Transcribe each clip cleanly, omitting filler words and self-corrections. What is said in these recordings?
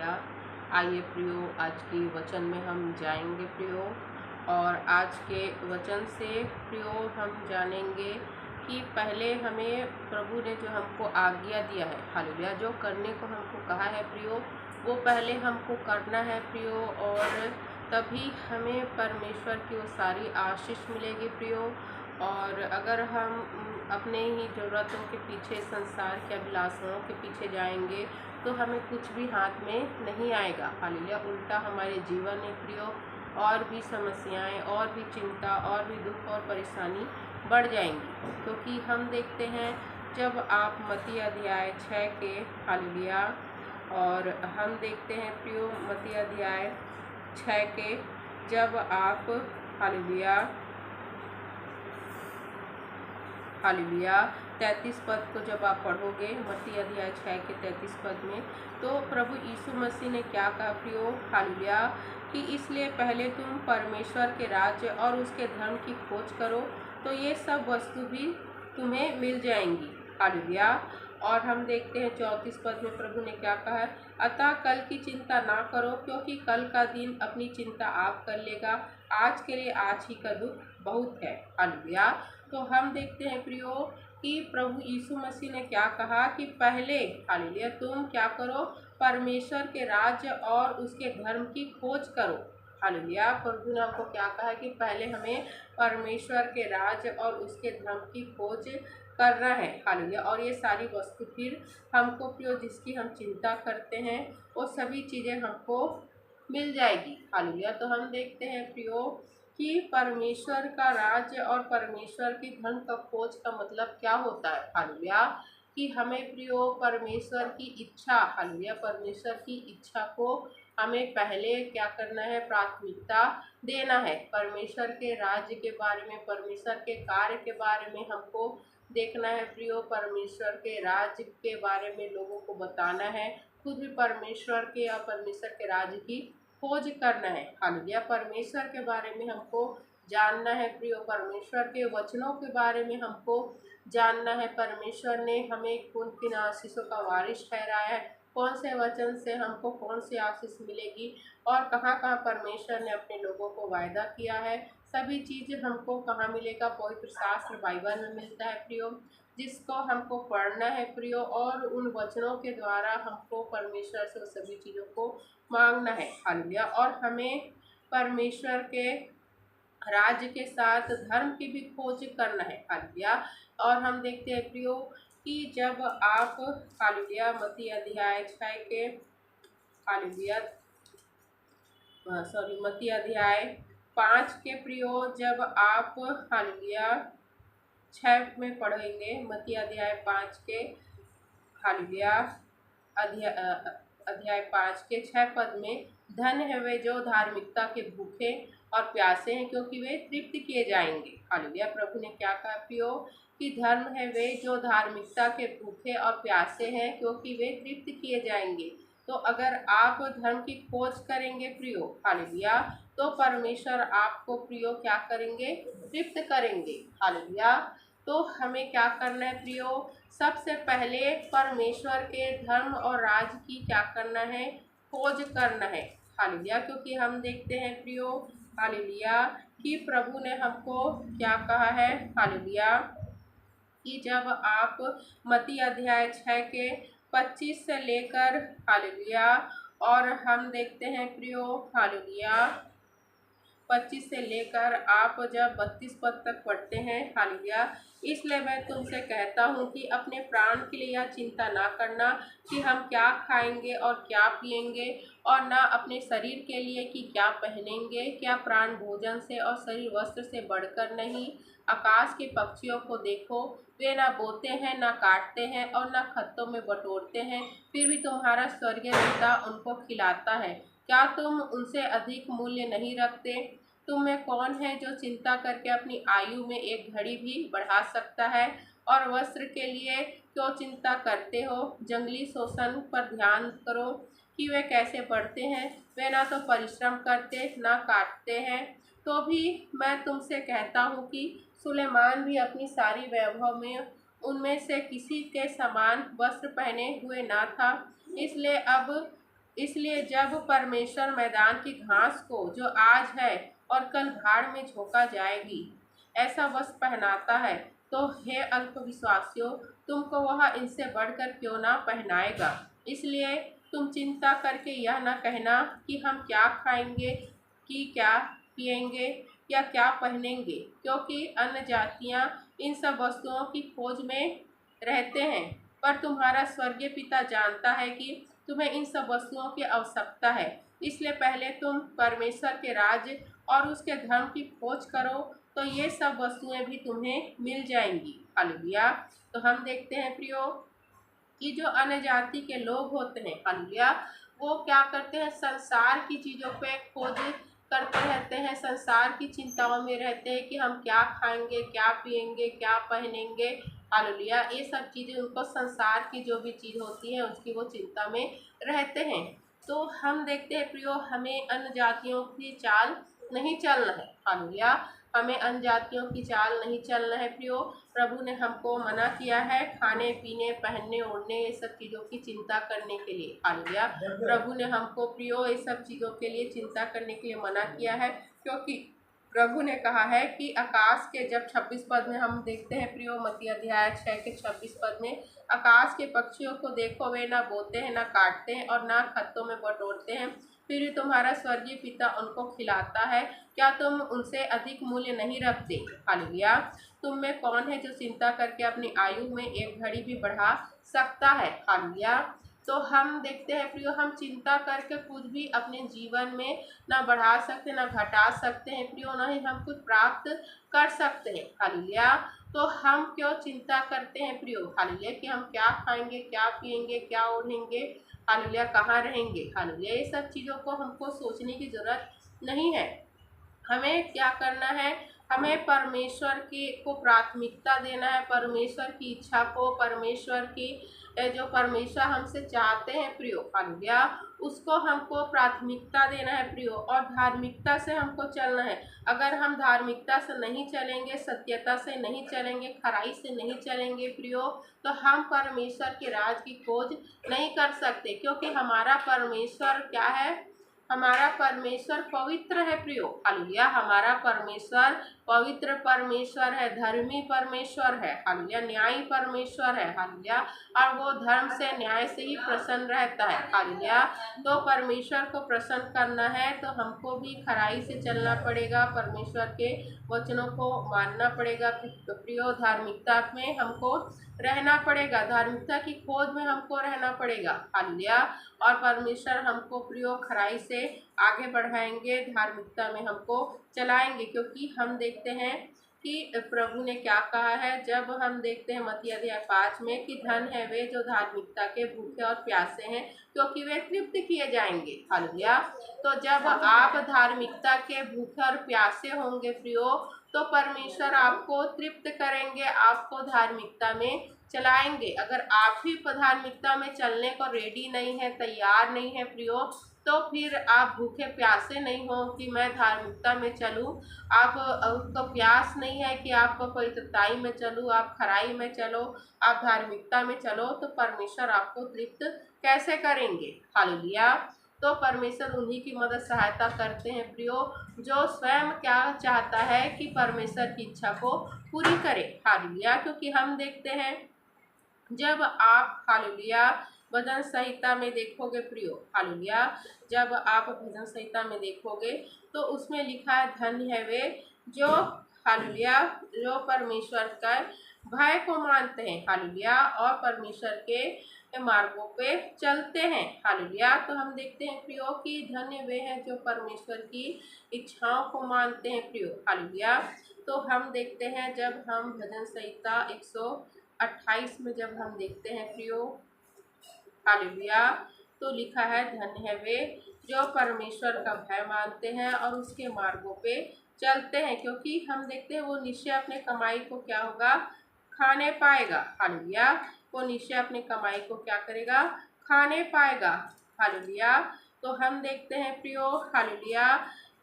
Hallelujah. आइए प्रियो, आज की वचन में हम जाएंगे प्रियो, और आज के वचन से प्रियो हम जानेंगे कि पहले हमें प्रभु ने जो हमको आज्ञा दिया है, हालेलुया, जो करने को हमको कहा है प्रियो, वो पहले हमको करना है प्रियो, और तभी हमें परमेश्वर की वो सारी आशीष मिलेगी प्रियो। और अगर हम अपने ही ज़रूरतों के पीछे, संसार के अभिलाषाओं के पीछे जाएंगे तो हमें कुछ भी हाथ में नहीं आएगा, हालेलुया। उल्टा हमारे जीवन में प्रियो और भी समस्याएं, और भी चिंता, और भी दुख और परेशानी बढ़ जाएंगी। क्योंकि हम देखते हैं जब आप मत्ती अध्याय 6 के, हालेलुया, और हम देखते हैं प्रियो मत्ती अध्याय 6 के, जब आप हालेलुया हालेलुया 33 पद को जब आप पढ़ोगे, मत्ती अध्याय 6 के 33 पद में, तो प्रभु यीशु मसीह ने क्या कहा प्रियो, हालेलुया, कि इसलिए पहले तुम परमेश्वर के राज्य और उसके धर्म की खोज करो, तो ये सब वस्तु भी तुम्हें मिल जाएंगी, हालेलुया। और हम देखते हैं 34 पद में प्रभु ने क्या कहा है, अतः कल की चिंता ना करो, क्योंकि कल का दिन अपनी चिंता आप कर लेगा, आज के लिए आज ही का दुख बहुत है, हालेलुया। तो हम देखते हैं प्रियो कि प्रभु यीशु मसीह ने क्या कहा कि पहले, हालेलुया, तुम क्या करो, परमेश्वर के राज्य और उसके धर्म की खोज करो, हालेलुया। प्रभु ने हमको क्या कहा कि पहले हमें परमेश्वर के राज्य और उसके धर्म की खोज करना है, हालेलुया। और ये सारी वस्तु फिर हमको प्रियो, जिसकी हम चिंता करते हैं, वो सभी चीज़ें हमको मिल जाएगी, हालेलुया। तो हम देखते हैं प्रियो कि परमेश्वर का राज्य और परमेश्वर की धर्म का खोज का मतलब क्या होता है, हालेलुया, कि हमें प्रियो परमेश्वर की इच्छा, हालेलुया, परमेश्वर की इच्छा को हमें पहले क्या करना है, प्राथमिकता देना है। परमेश्वर के राज्य के बारे में, परमेश्वर के कार्य के बारे में हमको देखना है प्रियो, परमेश्वर के राज्य के बारे में लोगों को बताना है, खुद भी परमेश्वर के और परमेश्वर के राज्य की खोज करना है, हालेलुया। परमेश्वर के बारे में हमको जानना है प्रियो, परमेश्वर के वचनों के बारे में हमको जानना है, परमेश्वर ने हमें किन किन आशीषों का वारिस ठहराया है, कौन से वचन से हमको कौन सी आशीष मिलेगी, और कहाँ कहाँ परमेश्वर ने अपने लोगों को वायदा किया है, सभी चीज़ हमको कहाँ मिलेगा, पवित्र शास्त्र बाइबल में मिलता है प्रियो, जिसको हमको पढ़ना है प्रियो, और उन वचनों के द्वारा हमको परमेश्वर से सभी चीज़ों को मांगना है, हालेलुया। और हमें परमेश्वर के राज्य के साथ धर्म की भी खोज करना है, हालेलुया। और हम देखते हैं प्रियो कि जब आप, हालेलुया, मत्ती अध्याय 6 के, हालेलुया, मत्ती अध्याय 5 के प्रियो, जब आप, हालेलुया, 6 में पढ़ेंगे, मत्ती अध्याय 5 के, हालेलुया, अध्याय 5 के 6 पद में, धन है वे जो धार्मिकता के भूखे और प्यासे हैं, क्योंकि वे तृप्त किए जाएंगे, हालेलुया। प्रभु ने क्या कहा प्रियो, कि धर्म है वे जो धार्मिकता के भूखे और प्यासे हैं, क्योंकि वे तृप्त किए जाएंगे। तो अगर आप धर्म की खोज करेंगे प्रियो, हालेलुया, तो परमेश्वर आपको प्रियो क्या करेंगे, तृप्त करेंगे, हालेलुया। तो हमें क्या करना है प्रियो, सबसे पहले परमेश्वर के धर्म और राज की क्या करना है, खोज करना है, हालेलुया। क्योंकि हम देखते हैं प्रियो, हालेलुया, कि प्रभु ने हमको क्या कहा है, हालेलुया, कि जब आप मत्ती अध्याय 6 के 25 से लेकर, हालेलुया, और हम देखते हैं प्रियो, हालेलुया, 25 से लेकर आप जब 32 पद तक पढ़ते हैं, हालेलुया, इसलिए मैं तुमसे कहता हूँ कि अपने प्राण के लिए यह चिंता ना करना कि हम क्या खाएंगे और क्या पिएंगे, और ना अपने शरीर के लिए कि क्या पहनेंगे, क्या प्राण भोजन से और शरीर वस्त्र से बढ़कर नहीं। आकाश के पक्षियों को देखो, वे ना बोते हैं, ना काटते हैं, और ना खत्तों में बटोरते हैं, फिर भी तुम्हारा स्वर्गीय पिता उनको खिलाता है, क्या तुम उनसे अधिक मूल्य नहीं रखते। तुम में कौन है जो चिंता करके अपनी आयु में एक घड़ी भी बढ़ा सकता है। और वस्त्र के लिए क्यों चिंता करते हो, जंगली शोषण पर ध्यान करो कि वे कैसे बढ़ते हैं, वे ना तो परिश्रम करते ना काटते हैं। तो भी मैं तुमसे कहता हूँ कि सुलेमान भी अपनी सारी वैभव में उनमें से किसी के समान वस्त्र पहने हुए ना था। इसलिए अब इसलिए जब परमेश्वर मैदान की घास को जो आज है और कल भाड़ में झोंका जाएगी ऐसा वस्त्र पहनाता है, तो हे अल्पविश्वासियों, तुमको वह इनसे बढ़कर क्यों ना पहनाएगा। इसलिए तुम चिंता करके यह न कहना कि हम क्या खाएंगे, कि क्या पिएंगे या क्या पहनेंगे, क्योंकि अन्य जातियां इन सब वस्तुओं की खोज में रहते हैं। पर तुम्हारा स्वर्गीय पिता जानता है कि तुम्हें इन सब वस्तुओं की आवश्यकता है। इसलिए पहले तुम परमेश्वर के राज्य और उसके धर्म की खोज करो, तो ये सब वस्तुएं भी तुम्हें मिल जाएंगी। हालेलुया। तो हम देखते हैं प्रियो कि जो अन्य जाति के लोग होते हैं, हालेलुया, वो क्या करते हैं, संसार की चीज़ों पे खोज करते रहते हैं, संसार की चिंताओं में रहते हैं कि हम क्या खाएंगे, क्या पिएंगे, क्या पहनेंगे। हालेलुया। ये सब चीज़ें उनको, संसार की जो भी चीज़ होती है उसकी वो चिंता में रहते हैं। तो हम देखते हैं प्रियो, हमें अन्य जातियों की चाल नहीं चलना है। हालेलुया। हमें अन्य जातियों की चाल नहीं चलना है प्रियो। प्रभु ने हमको मना किया है खाने पीने, पहनने ओढ़ने, ये सब चीज़ों की चिंता करने के लिए। हालेलुया। प्रभु ने हमको प्रियो ये सब चीज़ों के लिए चिंता करने के लिए मना किया है, क्योंकि प्रभु ने कहा है कि आकाश के, जब 26 पद में हम देखते हैं प्रियो, मत्ती अध्याय 6 के 26 पद में, आकाश के पक्षियों को देखो, वे ना बोते हैं, ना काटते हैं और ना खत्तों में बटोरते हैं, फिर भी तुम्हारा स्वर्गीय पिता उनको खिलाता है। क्या तुम उनसे अधिक मूल्य नहीं रखते। हालेलुया। तुम में कौन है जो चिंता करके अपनी आयु में एक घड़ी भी बढ़ा सकता है। हालेलुया। तो हम देखते हैं प्रियो, हम चिंता करके कुछ भी अपने जीवन में ना बढ़ा सकते ना घटा सकते हैं प्रियो, ना ही हम कुछ प्राप्त कर सकते हैं। हालेलुया। तो हम क्यों चिंता करते हैं प्रियो, हालेलुया, कि हम क्या खाएंगे, क्या पिएंगे, क्या ओढ़ेंगे, हालेलुया, कहाँ रहेंगे। हालेलुया। ये सब चीज़ों को हमको सोचने की ज़रूरत नहीं है। हमें क्या करना है, हमें परमेश्वर की को प्राथमिकता देना है, परमेश्वर की इच्छा को, परमेश्वर की जो परमेश्वर हमसे चाहते हैं प्रियो, हालेलुया, उसको हमको प्राथमिकता देना है प्रियो, और धार्मिकता से हमको चलना है। अगर हम धार्मिकता से नहीं चलेंगे, सत्यता से नहीं चलेंगे, खराई से नहीं चलेंगे प्रियो, तो हम परमेश्वर के राज की खोज नहीं कर सकते, क्योंकि हमारा परमेश्वर क्या है, हमारा परमेश्वर पवित्र है प्रियो। हालेलुया। हमारा परमेश्वर पवित्र परमेश्वर है, धर्मी परमेश्वर है। हालेलुया। न्यायी परमेश्वर है। हालेलुया। और वो धर्म से, न्याय से ही प्रसन्न रहता है। हालेलुया। तो परमेश्वर को प्रसन्न करना है तो हमको भी खराई से चलना पड़ेगा, परमेश्वर के वचनों को मानना पड़ेगा प्रियो, धार्मिकता में हमको रहना पड़ेगा, धार्मिकता की खोज में हमको रहना पड़ेगा। हालेलुया। और परमेश्वर हमको प्रियो खराई से आगे बढ़ाएंगे, धार्मिकता में हमको चलाएंगे, क्योंकि हम देखते हैं कि प्रभु ने क्या कहा है, जब हम देखते हैं मत्ती अध्याय 5 में कि धन है वे जो धार्मिकता के भूखे और प्यासे हैं, क्योंकि वे तृप्त किए जाएंगे। हालेलुया। तो जब आप धार्मिकता के भूखे और प्यासे होंगे प्रियो, तो परमेश्वर आपको तृप्त करेंगे, आपको धार्मिकता में चलाएंगे। अगर आप ही धार्मिकता में चलने को रेडी नहीं है, तैयार नहीं है प्रियो, तो फिर आप भूखे प्यासे नहीं हो कि मैं धार्मिकता में चलूँ, आपको प्यास नहीं है कि आपको पवित्रताई में चलूँ, आप खराई में चलो, आप धार्मिकता में चलो, तो परमेश्वर आपको तृप्त कैसे करेंगे। हालेलुया। तो परमेश्वर उन्हीं की मदद सहायता करते हैं प्रियो, जो स्वयं क्या चाहता है कि परमेश्वर की इच्छा को पूरी करे। हालेलुया। क्योंकि हम देखते हैं, जब आप हालेलुया भजन संहिता में देखोगे प्रियो, हालेलुया, जब आप भजन संहिता में देखोगे तो उसमें लिखा है, धन्य है वे जो, हालेलुया, जो परमेश्वर का भय को मानते हैं, हालेलुया, और परमेश्वर के मार्गों पे चलते हैं। हालेलुया। तो हम देखते हैं प्रियो कि धन्य वे हैं जो परमेश्वर की इच्छाओं को मानते हैं प्रियो। हालेलुया। तो हम देखते हैं, जब हम भजन संहिता 128 में जब हम देखते हैं प्रियो, हालेलुया, तो लिखा है, धन्य है वे जो परमेश्वर का भय मानते हैं और उसके मार्गों पे चलते हैं, क्योंकि हम देखते हैं वो निश्चय अपने कमाई को क्या होगा, खाने पाएगा। हालेलुया। वो निश्चय अपनी कमाई को क्या करेगा, खाने पाएगा। हालेलुया। तो हम देखते हैं प्रियो, हालेलुया,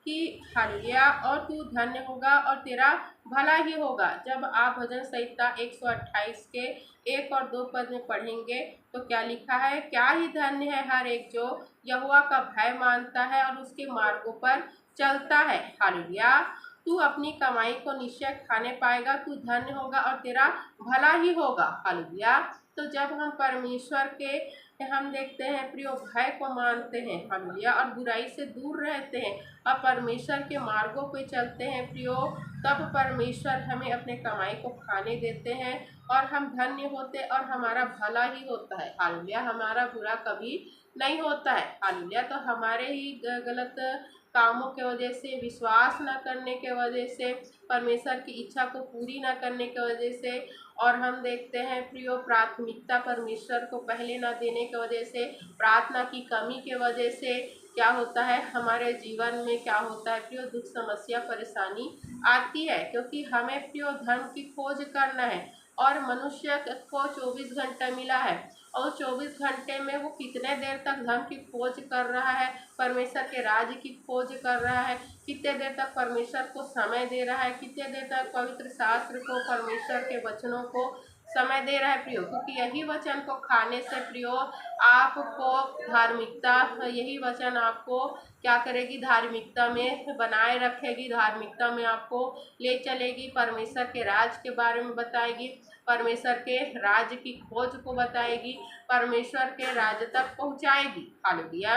कि हालेलुया, और तू धन्य होगा और तेरा भला ही होगा। जब आप भजन संहिता 128 के 1 और 2 पद में पढ़ेंगे तो क्या लिखा है, क्या ही धन्य है हर एक जो यहोवा का भय मानता है और उसके मार्गों पर चलता है। हालेलुया। तू अपनी कमाई को निश्चय खाने पाएगा, तू धन्य होगा और तेरा भला ही होगा। हालेलुया। तो जब हम परमेश्वर के हम देखते हैं प्रियो भय को मानते हैं, हालेलुया, और बुराई से दूर रहते हैं और परमेश्वर के मार्गों पे चलते हैं प्रियो, तब परमेश्वर हमें अपने कमाई को खाने देते हैं और हम धन्य होते और हमारा भला ही होता है। हालेलुया। हमारा बुरा कभी नहीं होता है। हालेलुया। तो हमारे ही गलत कामों के वजह से, विश्वास न करने के वजह से, परमेश्वर की इच्छा को पूरी न करने की वजह से, और हम देखते हैं प्रियो प्राथमिकता परमेश्वर को पहले न देने की वजह से, प्रार्थना की कमी के वजह से क्या होता है हमारे जीवन में, क्या होता है प्रियो, दुख समस्या परेशानी आती है। क्योंकि हमें प्रियो धन की खोज करना है और मनुष्य को 24 घंटा मिला है और 24 घंटे में वो कितने देर तक धन की खोज कर रहा है, परमेश्वर के राज्य की खोज कर रहा है, कितने देर तक परमेश्वर को समय दे रहा है, कितने देर तक पवित्र शास्त्र को, परमेश्वर के वचनों को समय दे रहा है प्रियो। क्योंकि यही वचन को खाने से प्रियो आपको धार्मिकता, यही वचन आपको क्या करेगी, धार्मिकता में बनाए रखेगी, धार्मिकता में आपको ले चलेगी, परमेश्वर के राज के बारे में बताएगी, परमेश्वर के राज्य की खोज को बताएगी, परमेश्वर के राज्य तक पहुंचाएगी। हालेलुया।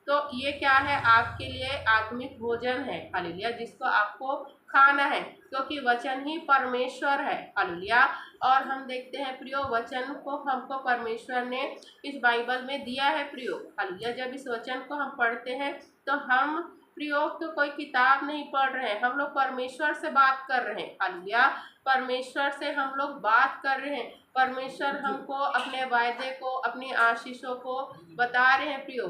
तो ये क्या है, आपके लिए आत्मिक भोजन है। हालेलुया। जिसको आपको खाना है, क्योंकि वचन ही परमेश्वर है। हालेलुया। और हम देखते हैं प्रियो वचन को हमको परमेश्वर ने इस बाइबल में दिया है प्रियो। हालेलुया। जब इस वचन को हम पढ़ते हैं तो हम प्रियो तो कोई किताब नहीं पढ़ रहे हैं, हम लोग परमेश्वर से बात कर रहे हैं। हालेलुया। परमेश्वर से हम लोग बात कर रहे हैं, परमेश्वर हमको अपने वायदे को, अपनी आशीषों को बता रहे हैं प्रियो।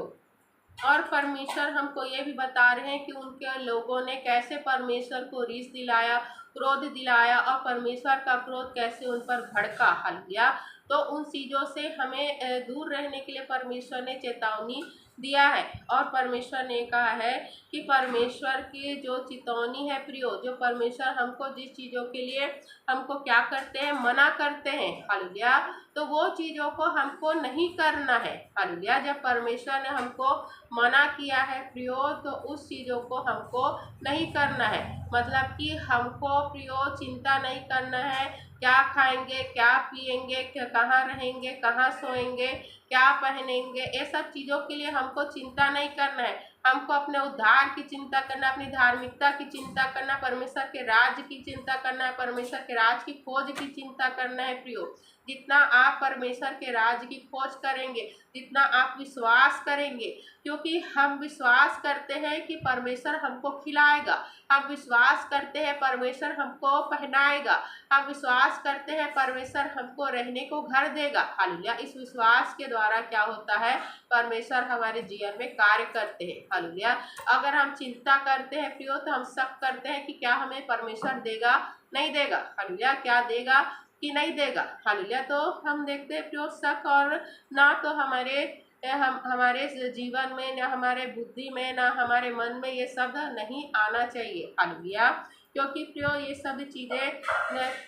और परमेश्वर हमको ये भी बता रहे हैं कि उनके लोगों ने कैसे परमेश्वर को रीस दिलाया, क्रोध दिलाया और परमेश्वर का क्रोध कैसे उन पर भड़का। हालेलुया। तो उन चीज़ों से हमें दूर रहने के लिए परमेश्वर ने चेतावनी दिया है। और परमेश्वर ने कहा है कि परमेश्वर की जो चेतावनी है प्रियो, जो परमेश्वर हमको जिस चीज़ों के लिए हमको क्या करते हैं, मना करते हैं। हालेलुया। तो वो चीज़ों को हमको नहीं करना है। हालेलुया। जब परमेश्वर ने हमको मना किया है प्रियो, तो उस चीज़ों को हमको नहीं करना है। मतलब कि हमको प्रियो चिंता नहीं करना है, क्या खाएंगे, क्या पिएंगे, कहाँ रहेंगे, कहाँ सोएंगे, क्या पहनेंगे, ये सब चीज़ों के लिए हमको चिंता नहीं करना है। हमको अपने उद्धार की चिंता करना, अपनी धार्मिकता की चिंता करना, परमेश्वर के राज्य की चिंता करना है, परमेश्वर के राज्य की खोज की चिंता करना है प्रियो। जितना आप परमेश्वर के राज्य की खोज करेंगे, जितना आप विश्वास करेंगे, क्योंकि हम विश्वास करते हैं कि परमेश्वर हमको खिलाएगा, हम विश्वास करते हैं परमेश्वर हमको पहनाएगा, हम विश्वास करते हैं परमेश्वर हमको रहने को घर देगा। हालेलुया। इस विश्वास के द्वारा क्या होता है, परमेश्वर हमारे जीवन में कार्य करते हैं। हालेलुया। अगर हम चिंता करते हैं प्रियो, तो हम शक करते हैं कि क्या हमें परमेश्वर देगा, नहीं देगा। हालेलुया। क्या देगा कि नहीं देगा। हालेलुया। तो हम देखते हैं प्रियो शक और ना तो हमारे जीवन में, ना हमारे बुद्धि में, ना हमारे मन में ये शब्द नहीं आना चाहिए। हालेलुया। क्योंकि प्रियो ये सब चीज़ें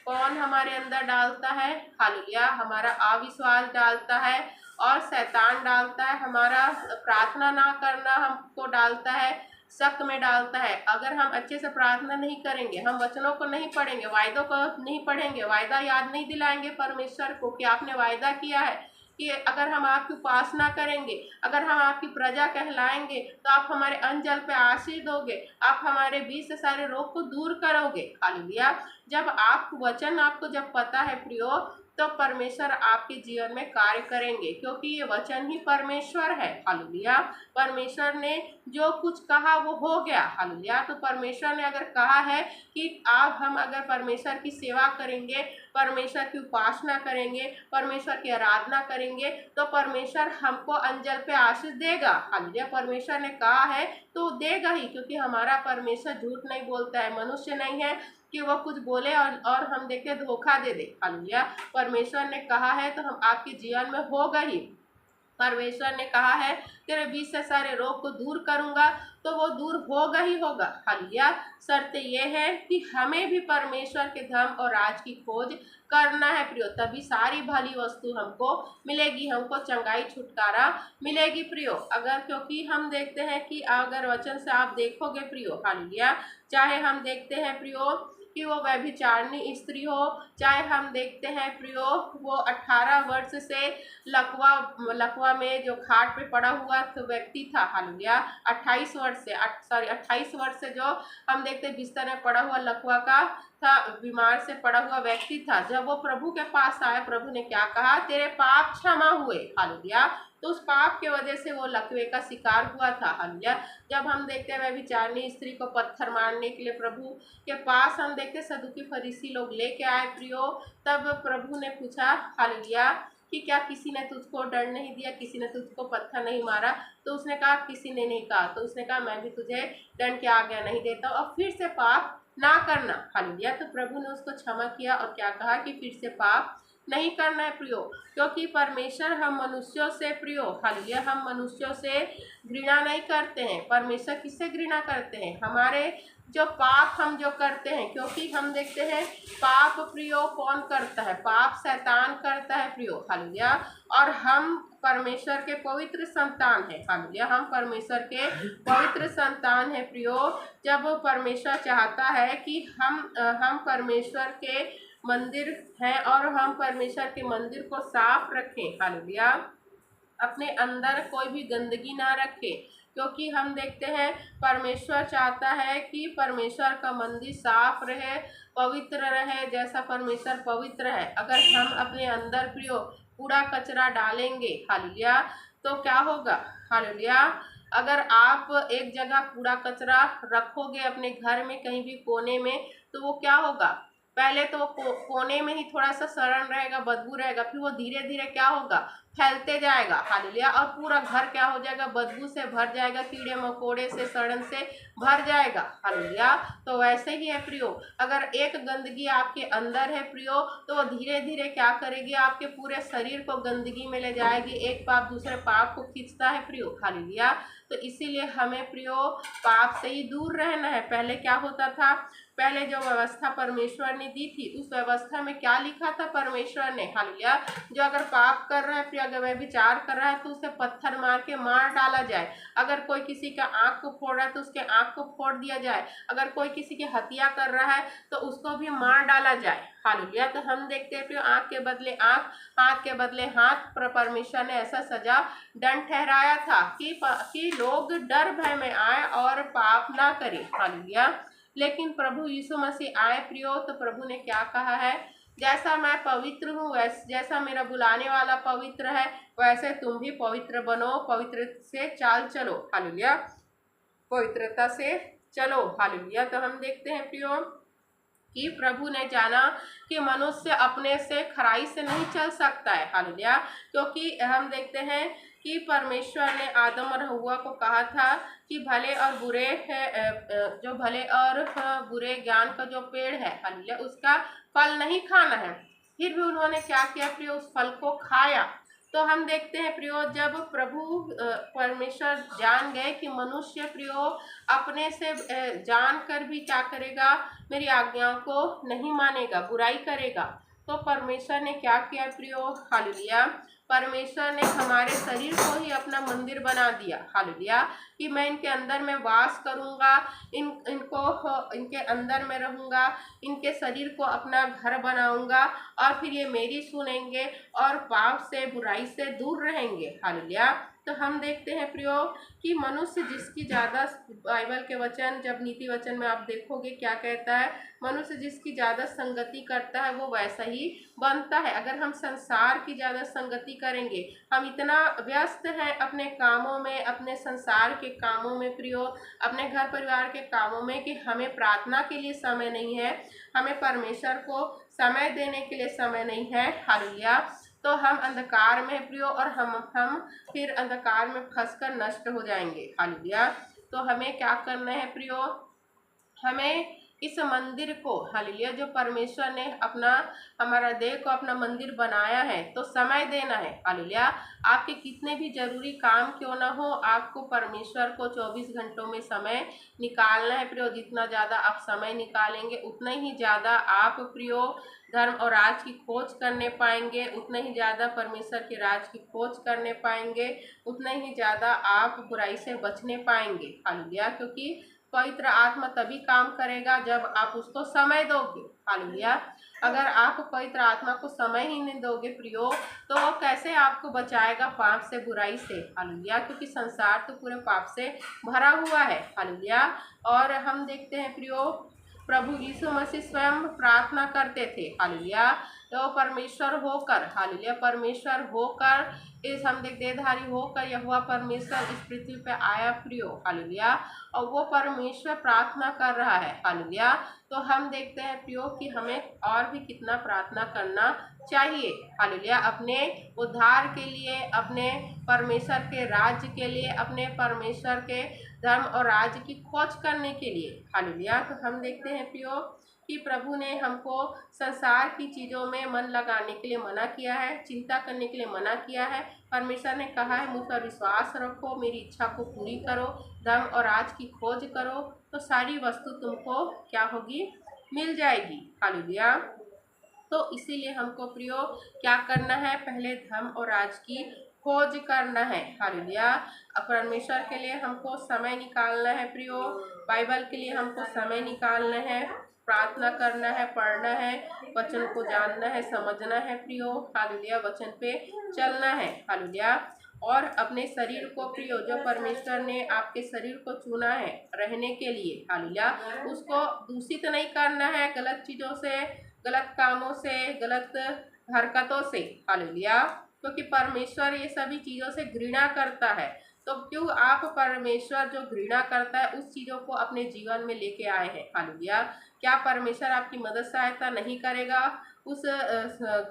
कौन हमारे अंदर डालता है, हालेलुया, हमारा अविश्वास डालता है और शैतान डालता है, हमारा प्रार्थना ना करना हमको डालता है, शक में डालता है। अगर हम अच्छे से प्रार्थना नहीं करेंगे, हम वचनों को नहीं पढ़ेंगे, वायदों को नहीं पढ़ेंगे, वायदा याद नहीं दिलाएंगे परमेश्वर को कि आपने वायदा किया है कि अगर हम आपकी उपासना करेंगे, अगर हम आपकी प्रजा कहलाएंगे, तो आप हमारे अन्न जल पे आशीष दोगे, आप हमारे बीच से सारे रोग को दूर करोगे। हालेलुया। जब आप वचन आपको जब पता है प्रियो, तो परमेश्वर आपके जीवन में कार्य करेंगे, क्योंकि ये वचन ही परमेश्वर है। हालेलुया। परमेश्वर ने जो कुछ कहा वो हो गया। हालेलुया। तो परमेश्वर ने अगर कहा है कि आप हम अगर परमेश्वर की सेवा करेंगे, परमेश्वर की उपासना करेंगे, परमेश्वर की आराधना करेंगे, तो परमेश्वर हमको अंजल पे आशीष देगा। हालेलुया। परमेश्वर ने कहा है तो देगा ही, क्योंकि हमारा परमेश्वर झूठ नहीं बोलता है, मनुष्य नहीं है कि वो कुछ बोले और हम देखे धोखा दे दे। हालेलुया। परमेश्वर ने कहा है तो हम आपके जीवन में होगा ही। परमेश्वर ने कहा है तेरे बीच से सारे रोग को दूर करूंगा, तो वो दूर होगा ही होगा। हालेलुया। शर्त ये है कि हमें भी परमेश्वर के धर्म और राज की खोज करना है प्रियो, तभी सारी भली वस्तु हमको मिलेगी, हमको चंगाई छुटकारा मिलेगी प्रियो। अगर क्योंकि हम देखते हैं कि अगर वचन से आप देखोगे प्रियो, हालेलुया, चाहे हम देखते हैं प्रियो कि वो व्यभिचारिणी स्त्री हो, चाहे हम देखते हैं प्रियो वो 18 वर्ष से लकवा में जो खाट पे पड़ा हुआ तो व्यक्ति था, हालेलुया, 28 वर्ष से जो हम देखते बिस्तर में पड़ा हुआ लकवा का था, बीमार से पड़ा हुआ व्यक्ति था। जब वो प्रभु के पास आया, प्रभु ने क्या कहा, तेरे पाप क्षमा हुए। हालेलुया। तो उस पाप के वजह से वो लकवे का शिकार हुआ था। हालेलुया। जब हम देखते हैं व्यभिचारिणी स्त्री को पत्थर मारने के लिए प्रभु के पास हम देखते सदुकी फरीसी लोग लेके आए प्रियो, तब प्रभु ने पूछा, हालेलुया, कि क्या किसी ने तुझको डर नहीं दिया, किसी ने तुझको पत्थर नहीं मारा? तो उसने कहा किसी ने नहीं कहा। तो उसने कहा मैं भी तुझे दंड के आज्ञा नहीं देता और फिर से पाप ना करना। हालेलुया। तो प्रभु ने उसको क्षमा किया और क्या कहा कि फिर से पाप नहीं करना है प्रियो, क्योंकि परमेश्वर हम मनुष्यों से प्रियो, हालेलुया, हम मनुष्यों से घृणा नहीं करते हैं। परमेश्वर किससे घृणा करते हैं? हमारे जो पाप हम जो करते हैं, क्योंकि हम देखते हैं पाप प्रियो कौन करता है? पाप शैतान करता है प्रियो, हालेलुया, और हम परमेश्वर के पवित्र संतान है। हालेलुया। हम परमेश्वर के पवित्र संतान है प्रियो। जब परमेश्वर चाहता है कि हम परमेश्वर के मंदिर हैं और हम परमेश्वर के मंदिर को साफ रखें, हालेलुया, अपने अंदर कोई भी गंदगी ना रखे, क्योंकि हम देखते हैं परमेश्वर चाहता है कि परमेश्वर का मंदिर साफ रहे, पवित्र रहे, जैसा परमेश्वर पवित्र है। अगर हम अपने अंदर प्रियो कूड़ा कचरा डालेंगे, हालेलुया, तो क्या होगा? हालेलुया। अगर आप एक जगह कूड़ा कचरा रखोगे अपने घर में कहीं भी कोने में, तो वो क्या होगा? पहले तो कोने में ही थोड़ा सा सड़न रहेगा, बदबू रहेगा, फिर वो धीरे धीरे क्या होगा? फैलते जाएगा, हालेलुया, और पूरा घर क्या हो जाएगा? बदबू से भर जाएगा, कीड़े मकोड़े से, सड़न से भर जाएगा, हालेलुया। तो वैसे ही है प्रियो, अगर एक गंदगी आपके अंदर है प्रियो, तो वो धीरे धीरे क्या करेगी? आपके पूरे शरीर को गंदगी में ले जाएगी। एक पाप दूसरे पाप को खींचता है प्रियो, हालेलुया। तो इसीलिए हमें प्रियो पाप से ही दूर रहना है। पहले क्या होता था? पहले जो व्यवस्था परमेश्वर ने दी थी, उस व्यवस्था में क्या लिखा था परमेश्वर ने? हालेलुया, जो अगर पाप कर रहा है, फिर अगर वह विचार कर रहा है, तो उसे पत्थर मार के मार डाला जाए। अगर कोई किसी का आंख को फोड़ रहा है तो उसके आंख को फोड़ दिया जाए। अगर कोई किसी की हत्या कर रहा है तो उसको भी मार डाला जाए, हालेलुया। तो हम देखते हैं आंख के बदले आंख, हाथ के बदले हाथ, परमेश्वर ने ऐसा सजा दंड ठहराया था कि लोग डर भय में आए और पाप ना करें, हालेलुया। लेकिन प्रभु यीशु मसीह आए प्रियो, तो प्रभु ने क्या कहा है? जैसा मैं पवित्र हूँ, वैसे जैसा मेरा बुलाने वाला पवित्र है, वैसे तुम भी पवित्र बनो, पवित्र से चाल चलो, हालेलुया, पवित्रता से चलो, हालेलुया। तो हम देखते हैं प्रियो कि प्रभु ने जाना कि मनुष्य अपने से खराई से नहीं चल सकता है, हालेलुया, क्योंकि हम देखते हैं कि परमेश्वर ने आदम और हव्वा को कहा था कि भले और बुरे है, जो भले और बुरे ज्ञान का जो पेड़ है, हालेलुया, उसका फल नहीं खाना है। फिर भी उन्होंने क्या किया प्रियो? उस फल को खाया। तो हम देखते हैं प्रियो, जब प्रभु परमेश्वर जान गए कि मनुष्य प्रियो अपने से जान कर भी क्या करेगा? मेरी आज्ञाओं को नहीं मानेगा, बुराई करेगा। तो परमेश्वर ने क्या किया प्रियो? हालेलुया, परमेश्वर ने हमारे शरीर को ही अपना मंदिर बना दिया, हालेलुया, कि मैं इनके अंदर में वास करूंगा, इनके अंदर में रहूंगा, इनके शरीर को अपना घर बनाऊंगा, और फिर ये मेरी सुनेंगे और पाप से बुराई से दूर रहेंगे, हालेलुया। तो हम देखते हैं प्रियो कि मनुष्य जिसकी ज़्यादा, बाइबल के वचन जब नीति वचन में आप देखोगे क्या कहता है? मनुष्य जिसकी ज़्यादा संगति करता है वो वैसा ही बनता है। अगर हम संसार की ज़्यादा संगति करेंगे, हम इतना व्यस्त हैं अपने कामों में, अपने संसार के कामों में प्रियो, अपने घर परिवार के कामों में, कि हमें प्रार्थना के लिए समय नहीं है, हमें परमेश्वर को समय देने के लिए समय नहीं है, हालेलुया। तो हम अंधकार में प्रियो, और हम फिर अंधकार में फंसकर नष्ट हो जाएंगे, हालेलुया। तो हमें क्या करना है प्रियो? हमें इस मंदिर को, हालेलुया, जो परमेश्वर ने अपना, हमारा देह को अपना मंदिर बनाया है, तो समय देना है। हालेलुया, आपके कितने भी जरूरी काम क्यों ना हो, आपको परमेश्वर को 24 घंटों में समय निकालना है प्रियो। जितना ज़्यादा आप समय निकालेंगे उतना ही ज़्यादा आप प्रियो धर्म और राज की खोज करने पाएंगे, उतना ही ज़्यादा परमेश्वर के राज की खोज करने पाएंगे, उतना ही ज़्यादा आप बुराई से बचने पाएंगे। हालेलुया, क्योंकि पवित्र आत्मा तभी काम करेगा जब आप उसको समय दोगे। हालेलुया, अगर आप पवित्र आत्मा को समय ही नहीं दोगे प्रियो, तो वो कैसे आपको बचाएगा पाप से, बुराई से। हालेलुया, क्योंकि संसार तो पूरे पाप से भरा हुआ है। हालेलुया, और हम देखते हैं प्रियो, प्रभु यीशु मसीह स्वयं प्रार्थना करते थे। हालेलुया, तो परमेश्वर होकर, हालेलुया, परमेश्वर होकर, इस हम देहधारी होकर यहोवा परमेश्वर इस पृथ्वी पे आया प्रियो। हालेलुया, और वो परमेश्वर प्रार्थना कर रहा है। हालेलुया, तो हम देखते हैं प्रियो कि हमें और भी कितना प्रार्थना करना चाहिए। हालेलुया, अपने उद्धार के लिए, अपने परमेश्वर के राज्य के लिए, अपने परमेश्वर के धर्म और राज्य की खोज करने के लिए। हालेलुया, तो हम देखते हैं प्रियो कि प्रभु ने हमको संसार की चीज़ों में मन लगाने के लिए मना किया है, चिंता करने के लिए मना किया है। परमेश्वर ने कहा है, मुझ पर विश्वास रखो, मेरी इच्छा को पूरी करो, धर्म और राज की खोज करो, तो सारी वस्तु तुमको क्या होगी, मिल जाएगी। हालेलुया, तो इसीलिए हमको प्रियो क्या करना है, पहले धर्म और राज की खोज करना है। हालेलुया, परमेश्वर के लिए हमको समय निकालना है प्रियो, बाइबल के लिए हमको समय निकालना है, प्रार्थना करना है, पढ़ना है, वचन को जानना है, समझना है प्रियो। हालेलुया, वचन पे चलना है। हालेलुया, और अपने शरीर को प्रियो, जो परमेश्वर ने आपके शरीर को चुना है रहने के लिए, हालेलुया, उसको दूषित नहीं करना है गलत चीज़ों से, गलत कामों से, गलत हरकतों से। हालेलुया, क्योंकि परमेश्वर ये सभी चीज़ों से घृणा करता है। तो क्यों आप परमेश्वर जो घृणा करता है उस चीज़ों को अपने जीवन में लेके आए हैं। हालेलुया, क्या परमेश्वर आपकी मदद सहायता नहीं करेगा उस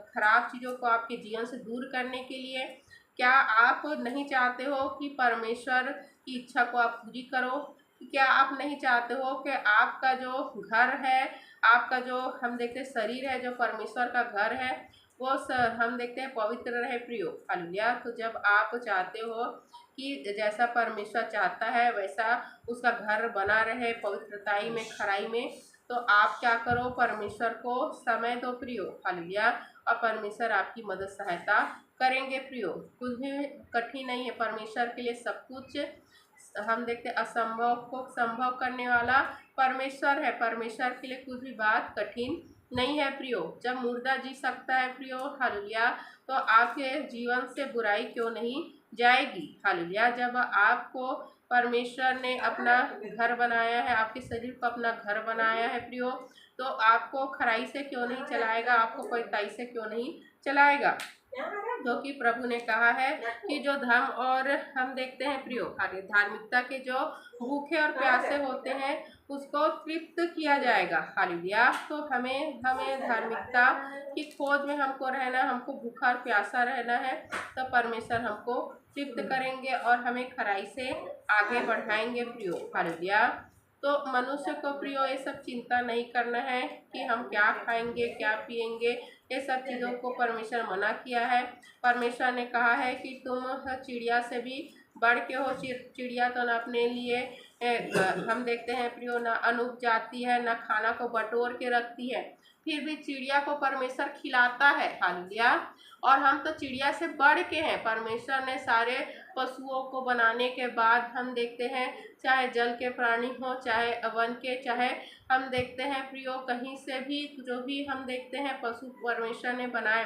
खराब चीज़ों को आपके जीवन से दूर करने के लिए? क्या आप नहीं चाहते हो कि परमेश्वर की इच्छा को आप पूरी करो? क्या आप नहीं चाहते हो कि आपका जो घर है, आपका जो हम देखते हैं शरीर है, जो परमेश्वर का घर है, वो हम देखते हैं पवित्र रहे प्रियो। हालेलुया, तो जब आप चाहते हो कि जैसा परमेश्वर चाहता है वैसा उसका घर बना रहे पवित्रताई में, खराई में, तो आप क्या करो, परमेश्वर को समय दो प्रियो। हालेलुया, और परमेश्वर आपकी मदद सहायता करेंगे प्रियो। कुछ भी कठिन नहीं है, परमेश्वर के लिए सब कुछ, हम देखते असंभव को संभव करने वाला परमेश्वर है। परमेश्वर के लिए कुछ भी बात कठिन नहीं है प्रियो। जब मुर्दा जी सकता है प्रियो, हालेलुया, तो आपके जीवन से बुराई क्यों नहीं जाएगी। हालेलुया, जब आपको परमेश्वर ने अपना घर बनाया है, आपके शरीर को अपना घर बनाया है प्रियो, तो आपको खराई से क्यों नहीं चलाएगा, आपको कोई से क्यों नहीं चलाएगा। क्योंकि प्रभु ने कहा है कि जो धर्म और हम देखते हैं प्रियो, धार्मिकता के जो भूखे और प्यासे होते हैं उसको तृप्त किया जाएगा। हालेलुया, तो हमें धार्मिकता की खोज में हमको रहना, हमको भूखा और प्यासा रहना है, तो परमेश्वर हमको तृप्त करेंगे और हमें खराई से आगे बढ़ाएंगे प्रियो। हालेलुया, तो मनुष्य को प्रियो ये सब चिंता नहीं करना है कि हम क्या खाएंगे, क्या पिएंगे, ये सब चीज़ों को परमेश्वर मना किया है। परमेश्वर ने कहा है कि तुम चिड़िया से भी बढ़ के हो। चिड़िया तो न अपने लिए हम देखते हैं प्रियो न अन्न उपजाती है, न खाना को बटोर के रखती है, फिर भी चिड़िया को परमेश्वर खिलाता है। हालेलुया, और हम तो चिड़िया से बढ़ के हैं। परमेश्वर ने सारे पशुओं को बनाने के बाद हम देखते हैं, चाहे जल के प्राणी हो, चाहे वन के, चाहे हम देखते हैं प्रियो कहीं से भी जो भी हम देखते हैं पशु परमेश्वर ने बनाए,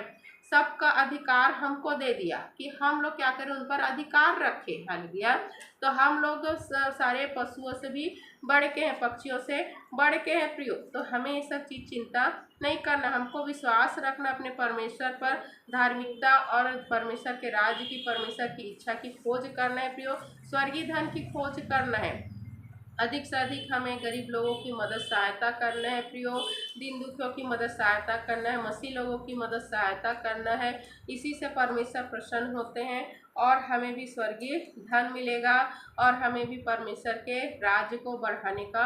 सबका अधिकार हमको दे दिया कि हम लोग क्या करें, उन पर अधिकार रखें। हालेलुया, तो हम लोग सारे पशुओं से भी बढ़ के हैं, पक्षियों से बढ़ के हैं प्रियो। तो हमें ये सब चीज़ चिंता नहीं करना, हमको विश्वास रखना अपने परमेश्वर पर, धार्मिकता और परमेश्वर के राज्य की, परमेश्वर की इच्छा की खोज करना है प्रियो, स्वर्गीय धन की खोज करना है। अधिक से अधिक हमें गरीब लोगों की मदद सहायता करना है प्रियो, दीन दुखियों की मदद सहायता करना है, मसीह लोगों की मदद सहायता करना है। इसी से परमेश्वर प्रसन्न होते हैं और हमें भी स्वर्गीय धन मिलेगा और हमें भी परमेश्वर के राज्य को बढ़ाने का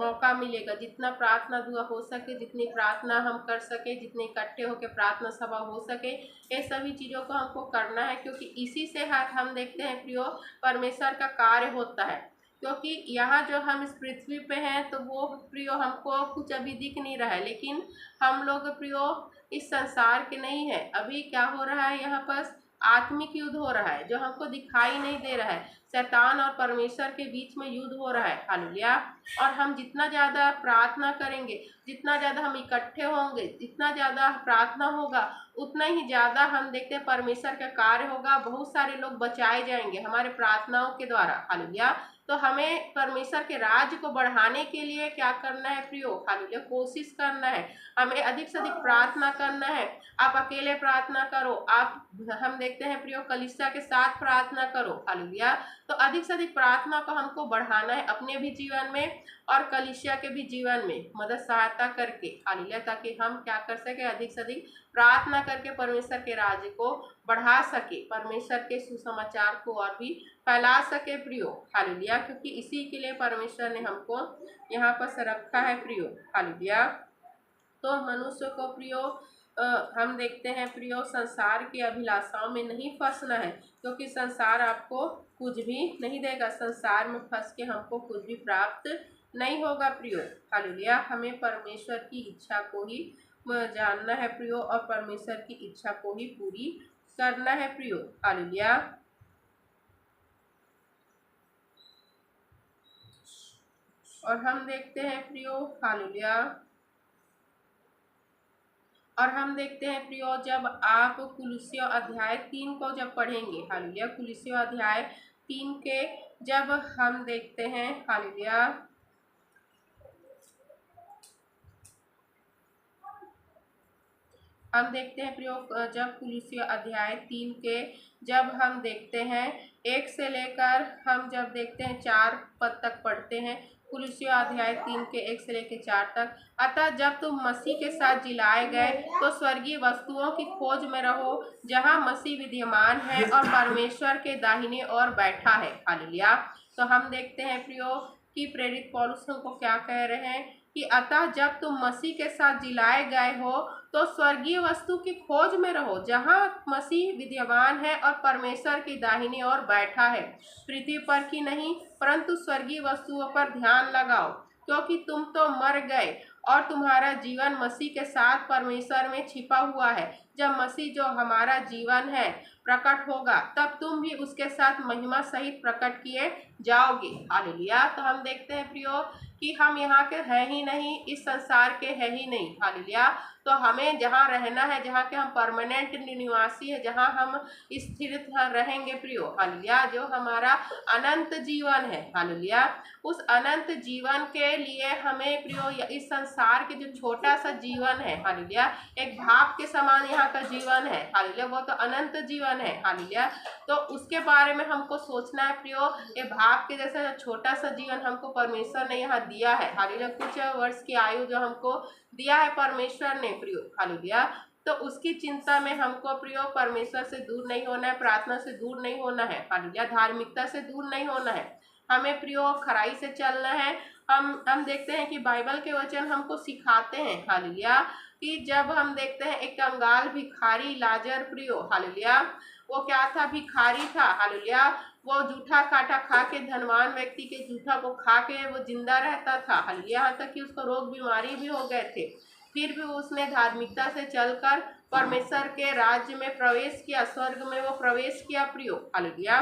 मौका मिलेगा। जितना प्रार्थना दुआ हो सके, जितनी प्रार्थना हम कर सके, जितने इकट्ठे होकर प्रार्थना सभा हो सके, ये सभी चीज़ों को हमको करना है, क्योंकि इसी से हम देखते हैं प्रियो परमेश्वर का कार्य होता है। क्योंकि यहाँ जो हम इस पृथ्वी पे हैं तो वो प्रियो हमको कुछ अभी दिख नहीं रहा है, लेकिन हम लोग प्रियो इस संसार के नहीं है। अभी क्या हो रहा है, यहाँ पर आत्मिक युद्ध हो रहा है जो हमको दिखाई नहीं दे रहा है। शैतान और परमेश्वर के बीच में युद्ध हो रहा है। हालेलुया। और हम जितना ज़्यादा प्रार्थना करेंगे, जितना ज़्यादा हम इकट्ठे होंगे, जितना ज़्यादा प्रार्थना होगा, उतना ही ज़्यादा हम देखते हैं परमेश्वर का कार्य होगा। बहुत सारे लोग बचाए जाएंगे हमारे प्रार्थनाओं के द्वारा। हालेलुया। तो हमें परमेश्वर के राज्य को बढ़ाने के लिए क्या करना है प्रियो? हालेलुया, कोशिश करना है। हमें अधिक से अधिक प्रार्थना करना है। आप अकेले प्रार्थना करो, आप हम देखते हैं प्रियो कलीसिया के साथ प्रार्थना करो। हालेलुया। तो अधिक से अधिक प्रार्थना को हमको बढ़ाना है अपने भी जीवन में और कलीसिया के भी जीवन में मदद सहायता करके। हालेलुया। ताकि हम क्या कर सके, अधिक से अधिक प्रार्थना करके परमेश्वर के राज्य को बढ़ा सके, परमेश्वर के सुसमाचार को और भी फैला सके प्रियो। हालेलुया। क्योंकि इसी के लिए परमेश्वर ने हमको यहाँ पर रखा है प्रियो। हालेलुया। तो मनुष्य को प्रियो हम देखते हैं प्रियो संसार की अभिलाषाओं में नहीं फंसना है, क्योंकि संसार आपको कुछ भी नहीं देगा। संसार में फंस के हमको कुछ भी प्राप्त नहीं होगा प्रियो। हालेलुया। हमें परमेश्वर की इच्छा को ही जानना है प्रियो और परमेश्वर की इच्छा को ही पूरी करना है प्रियो। हालेलुया। और हम देखते हैं प्रियो, हालेलुया, और हम देखते हैं प्रियो जब आप कुलुस्सियों अध्याय 3 को जब पढ़ेंगे, हालेलुया, कुलुस्सियों अध्याय 3 के जब हम देखते हैं, हालेलुया, हम देखते हैं प्रियो जब कुलुस्सियों अध्याय 3 के जब हम देखते हैं 1 से लेकर हम जब देखते हैं 4 पद तक पढ़ते हैं। कुलुस्सियों अध्याय 3 के 1 से लेकर 4 तक। अतः जब तुम मसीह के साथ जिलाए गए तो स्वर्गीय वस्तुओं की खोज में रहो, जहां मसीह विद्यमान है और परमेश्वर के दाहिने ओर बैठा है। हालेलुया। तो हम देखते हैं प्रियो कि प्रेरित पौलुस को क्या कह रहे हैं कि अतः जब तुम मसीह के साथ जिलाए गए हो तो स्वर्गीय वस्तु की खोज में रहो, जहां मसीह विद्यमान है और परमेश्वर की दाहिनी ओर बैठा है। पृथ्वी पर की नहीं परंतु स्वर्गीय वस्तुओं पर ध्यान लगाओ, क्योंकि तुम तो मर गए और तुम्हारा जीवन मसीह के साथ परमेश्वर में छिपा हुआ है। जब मसीह जो हमारा जीवन है प्रकट होगा, तब तुम भी उसके साथ महिमा सहित प्रकट किए जाओगे। हालेलुया। तो हम देखते हैं प्रियो कि हम यहाँ के हैं ही नहीं, इस संसार के हैं ही नहीं। हालेलुया। तो हमें जहाँ रहना है, जहाँ के हम परमानेंट निवासी है, जहाँ हम स्थिर रहेंगे प्रियो। हालेलुया। जो हमारा अनंत जीवन है। हालेलुया। उस अनंत जीवन के लिए हमें प्रियो इस संसार के जो छोटा सा जीवन है, हालेलुया, एक भाप के समान यहाँ का जीवन है। हालेलुया। वो तो अनंत जीवन है। हालेलुया। तो उसके बारे में हमको सोचना है प्रियो। ये भाप के जैसा छोटा सा जीवन हमको परमेश्वर ने यहाँ दिया है। हालेलुया। कुछ वर्ष की आयु जो हमको दिया है परमेश्वर ने प्रियो। हालेलुया। तो उसकी चिंता में हमको प्रियो परमेश्वर से दूर नहीं होना है, प्रार्थना से दूर नहीं होना है। हालेलुया। धार्मिकता से दूर नहीं होना है। हमें प्रियो खराई से चलना है। हम देखते हैं कि बाइबल के वचन हमको सिखाते हैं, हालेलुया, कि जब हम देखते हैं एक कंगाल भिखारी लाजर प्रियो, हालेलुया, वो क्या था, भिखारी था। हालेलुया। वो जूठा काटा खा के, धनवान व्यक्ति के जूठा को खा के वो जिंदा रहता था। हालेलुया। यहाँ तक कि उसको रोग बीमारी भी हो गए थे, फिर भी उसने धार्मिकता से चलकर परमेश्वर के राज्य में प्रवेश किया, स्वर्ग में वो प्रवेश किया प्रियो। हालेलुया।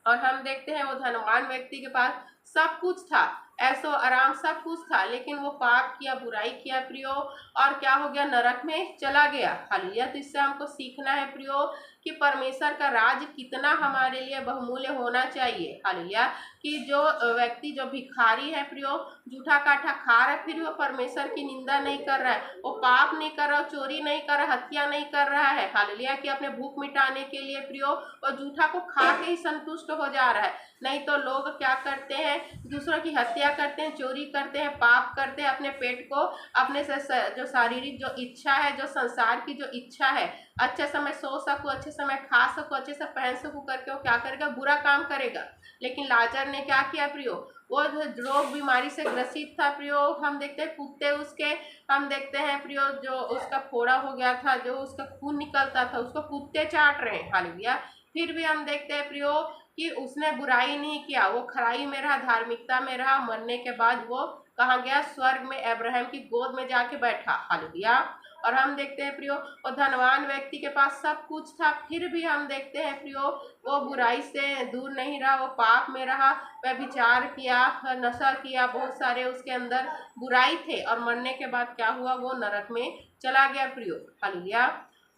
और हम देखते हैं वो धनवान व्यक्ति के पास सब कुछ था, ऐसो आराम सब कुछ था, लेकिन वो पाप किया, बुराई किया प्रियो, और क्या हो गया, नरक में चला गया। हालेलुया। तो इससे हमको सीखना है प्रियो कि परमेश्वर का राज कितना हमारे लिए बहुमूल्य होना चाहिए। हालेलुया। कि जो व्यक्ति जो भिखारी है प्रियो, जूठा काठा खा रहा है, फिर वो परमेश्वर की निंदा नहीं कर रहा है, वो पाप नहीं कर रहा, चोरी नहीं कर रहा, हत्या नहीं कर रहा है। हालेलुया। कि अपने भूख मिटाने के लिए प्रियो वो जूठा को खा के ही संतुष्ट हो जा रहा है। नहीं तो लोग क्या करते हैं, दूसरों की हत्या करते हैं, चोरी करते हैं, पाप करते हैं, अपने पेट को, अपने से जो शारीरिक जो इच्छा है, जो संसार की जो इच्छा है, अच्छे समय सो सकूं, अच्छे समय खा सकूं, अच्छे से पहन सकूं करके वो क्या करेगा, बुरा काम करेगा। लेकिन लाजर ने क्या किया प्रियो, वो रोग बीमारी से ग्रसित था प्रियो। हम देखते हैं कुत्ते उसके, हम देखते हैं प्रियो जो उसका फोड़ा हो गया था, जो उसका खून निकलता था, उसको कुत्ते चाट रहे हैं। हालेलुया। फिर भी हम देखते हैं प्रियो कि उसने बुराई नहीं किया, वो खराई में रहा, धार्मिकता में रहा। मरने के बाद वो कहाँ गया, स्वर्ग में अब्राहम की गोद में जाके बैठा। हालेलुया। और हम देखते हैं प्रियो वो धनवान व्यक्ति के पास सब कुछ था, फिर भी हम देखते हैं प्रियो वो बुराई से दूर नहीं रहा, वो पाप में रहा, व्यभिचार किया, नशा किया, बहुत सारे उसके अंदर बुराई थे। और मरने के बाद क्या हुआ, वो नरक में चला गया प्रियो। हालेलुया।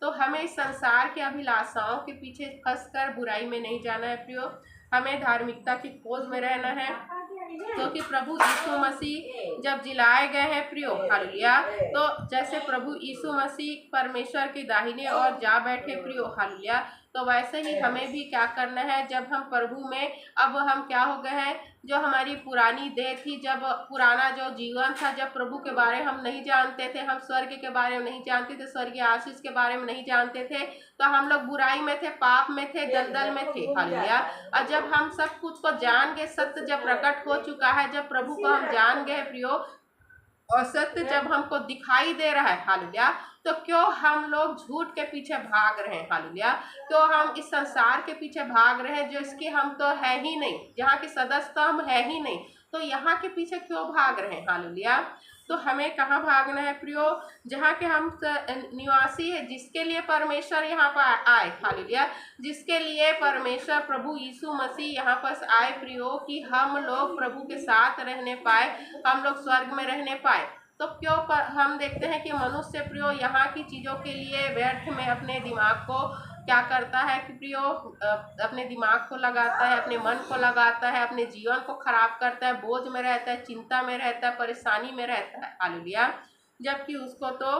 तो हमें इस संसार की अभिलाषाओं के पीछे फंसकर बुराई में नहीं जाना है प्रियो, हमें धार्मिकता की खोज में रहना है। क्योंकि प्रभु यीशु मसीह जब जिलाए गए हैं प्रियो, हालेलुया, तो जैसे प्रभु यीशु मसीह परमेश्वर की दाहिने ओर जा बैठे प्रियो, हालेलुया, तो वैसे ही हमें भी क्या करना है, जब हम प्रभु में, अब हम क्या हो गए हैं, जो हमारी पुरानी देह थी, जब पुराना जो जीवन था, जब प्रभु के बारे हम नहीं जानते थे, हम स्वर्ग के बारे में नहीं जानते थे, स्वर्गीय आशीष के बारे में नहीं जानते थे, तो हम लोग बुराई में थे, पाप में थे, दलदल में थे। हालेलुया। और जब हम सब कुछ को जान गए, सत्य जब प्रकट हो चुका है, जब प्रभु को हम जान गए प्रियो, और सत्य जब हमको दिखाई दे रहा है, हालेलुया, तो क्यों हम लोग झूठ के पीछे भाग रहे हैं। हालेलुया। क्यों हम इस संसार के पीछे भाग रहे हैं, जो इसके हम तो है ही नहीं, जहाँ के सदस्य तो हम है ही नहीं, तो यहाँ के पीछे क्यों भाग रहे हैं। हालेलुया। तो हमें कहाँ भागना है प्रियो, जहाँ के हम निवासी है, जिसके लिए परमेश्वर यहाँ पर आए। हालेलुया। जिसके लिए परमेश्वर प्रभु यीशु मसीह यहाँ पर आए प्रियो, कि हम लोग प्रभु के साथ रहने पाए, हम लोग स्वर्ग में रहने पाए। तो क्यों हम देखते हैं कि मनुष्य प्रियो यहाँ की चीज़ों के लिए व्यर्थ में अपने दिमाग को क्या करता है कि प्रियो, अपने दिमाग को लगाता है, अपने मन को लगाता है, अपने जीवन को खराब करता है, बोझ में रहता है, चिंता में रहता है, परेशानी में रहता है। हालेलुया। जबकि उसको तो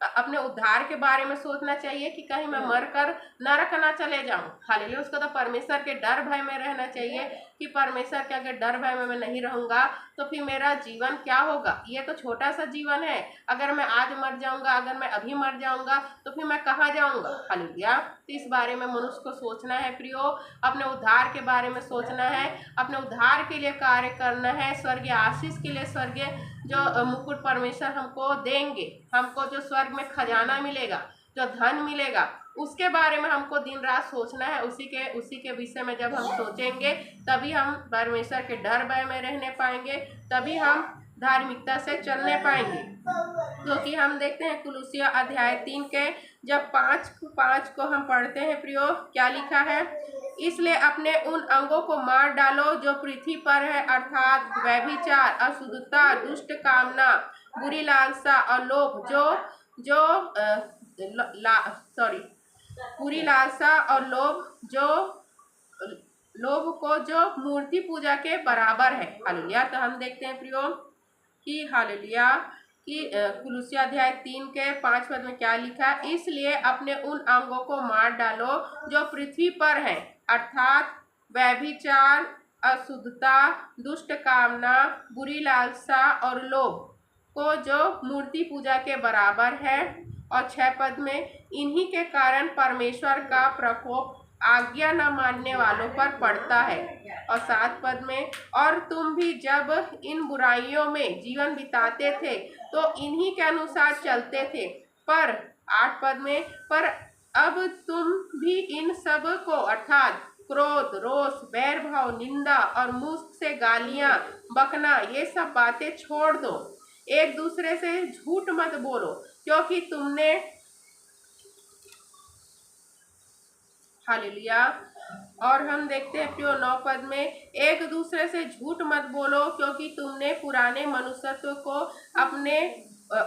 अपने उद्धार के बारे में सोचना चाहिए कि कहीं मैं मरकर नरक ना चले जाऊं। हालेलुया। उसको तो परमेश्वर के डर भय में रहना चाहिए कि परमेश्वर के अगर डर भय में मैं नहीं रहूंगा तो फिर मेरा जीवन क्या होगा। ये तो छोटा सा जीवन है, अगर मैं आज मर जाऊंगा, अगर मैं अभी मर जाऊंगा तो फिर मैं कहाँ जाऊंगा। हालेलुया। तो इस बारे में मनुष्य को सोचना है प्रियो, अपने उद्धार के बारे में सोचना है, अपने उद्धार के लिए कार्य करना है, स्वर्गीय आशीष के लिए, स्वर्गीय जो मुकुट परमेश्वर हमको देंगे, हमको जो स्वर्ग में खजाना मिलेगा, जो धन मिलेगा, उसके बारे में हमको दिन रात सोचना है। उसी के विषय में जब हम सोचेंगे तभी हम परमेश्वर के डर भय में रहने पाएंगे, तभी हम धार्मिकता से चलने पाएंगे। क्योंकि हम देखते हैं कुलुसिया अध्याय 3 के जब 5 को हम पढ़ते हैं प्रियो, क्या लिखा है, इसलिए अपने उन अंगों को मार डालो जो पृथ्वी पर है, अर्थात व्यभिचार, अशुद्धता, दुष्ट कामना, बुरी लालसा और लोभ, बुरी लालसा और लोभ को जो मूर्ति पूजा के बराबर है। हालेलुया। तो हम देखते हैं प्रियो कि हालेलुया कि कुलुसिया अध्याय 3 के 5 पद में क्या लिखा, इसलिए अपने उन अंगों को मार डालो जो पृथ्वी पर है, अर्थात व्यभिचार, अशुद्धता, दुष्ट कामना, बुरी लालसा और लोभ को जो मूर्ति पूजा के बराबर है। और 6 पद में, इन्हीं के कारण परमेश्वर का प्रकोप आज्ञा न मानने वालों पर पड़ता है। और 7 पद में, और तुम भी जब इन बुराइयों में जीवन बिताते थे तो इन्हीं के अनुसार चलते थे, पर 8 पद में, पर अब तुम भी इन सब को, अर्थात क्रोध, रोष, बैर भाव, निंदा और मुंह से गालियां बकना, ये सब बातें छोड़ दो। एक दूसरे से झूठ मत बोलो, क्योंकि तुमने, हालेलुया। और हम देखते हैं प्रियो 9 पद में, एक दूसरे से झूठ मत बोलो, क्योंकि तुमने पुराने मनुष्यत्व को अपने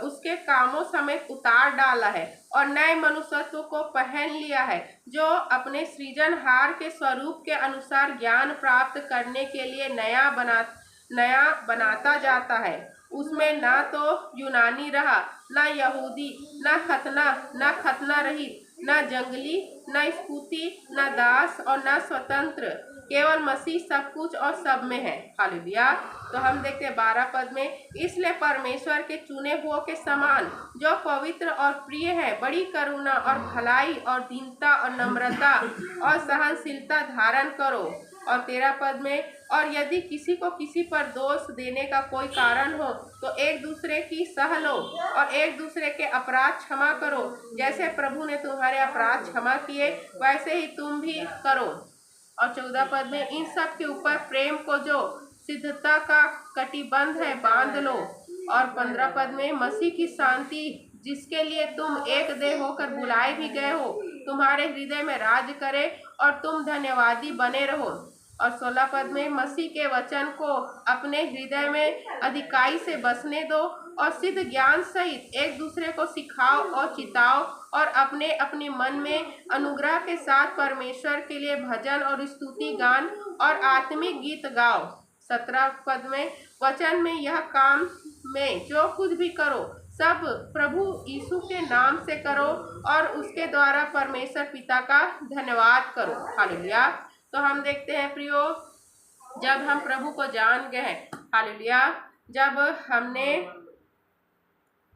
उसके कामों समेत उतार डाला है और नए मनुष्यत्व को पहन लिया है, जो अपने सृजनहार के स्वरूप के अनुसार ज्ञान प्राप्त करने के लिए नया बनाता जाता है। उसमें ना तो यूनानी रहा, ना यहूदी, ना खतना रहित, ना जंगली, ना स्कूती, ना दास और ना स्वतंत्र, केवल मसीह सब कुछ और सब में है। हालेलुया। तो हम देखते हैं 12 पद में, इसलिए परमेश्वर के चुने हुओं के समान जो पवित्र और प्रिय है, बड़ी करुणा और भलाई और दीनता और नम्रता और सहनशीलता धारण करो। और 13 पद में, और यदि किसी को किसी पर दोष देने का कोई कारण हो तो एक दूसरे की सह लो और एक दूसरे के अपराध क्षमा करो। जैसे प्रभु ने तुम्हारे अपराध क्षमा किए वैसे ही तुम भी करो। और 14 पद में इन सब के ऊपर प्रेम को जो सिद्धता का कटिबंध है बांध लो। और 15 पद में मसीह की शांति जिसके लिए तुम एक देह होकर बुलाए भी गए हो तुम्हारे हृदय में राज करे और तुम धन्यवादी बने रहो। और 16 पद में मसीह के वचन को अपने हृदय में अधिकाई से बसने दो और सिद्ध ज्ञान सहित एक दूसरे को सिखाओ और चिताओ और अपने अपने मन में अनुग्रह के साथ परमेश्वर के लिए भजन और स्तुति गान और आत्मिक गीत गाओ। 17 पद में वचन में यह काम में जो कुछ भी करो सब प्रभु यीशु के नाम से करो और उसके द्वारा परमेश्वर पिता का धन्यवाद करो। हालेलुया। तो हम देखते हैं प्रियो, जब हम प्रभु को जान गए हैं, हालेलुया, जब हमने,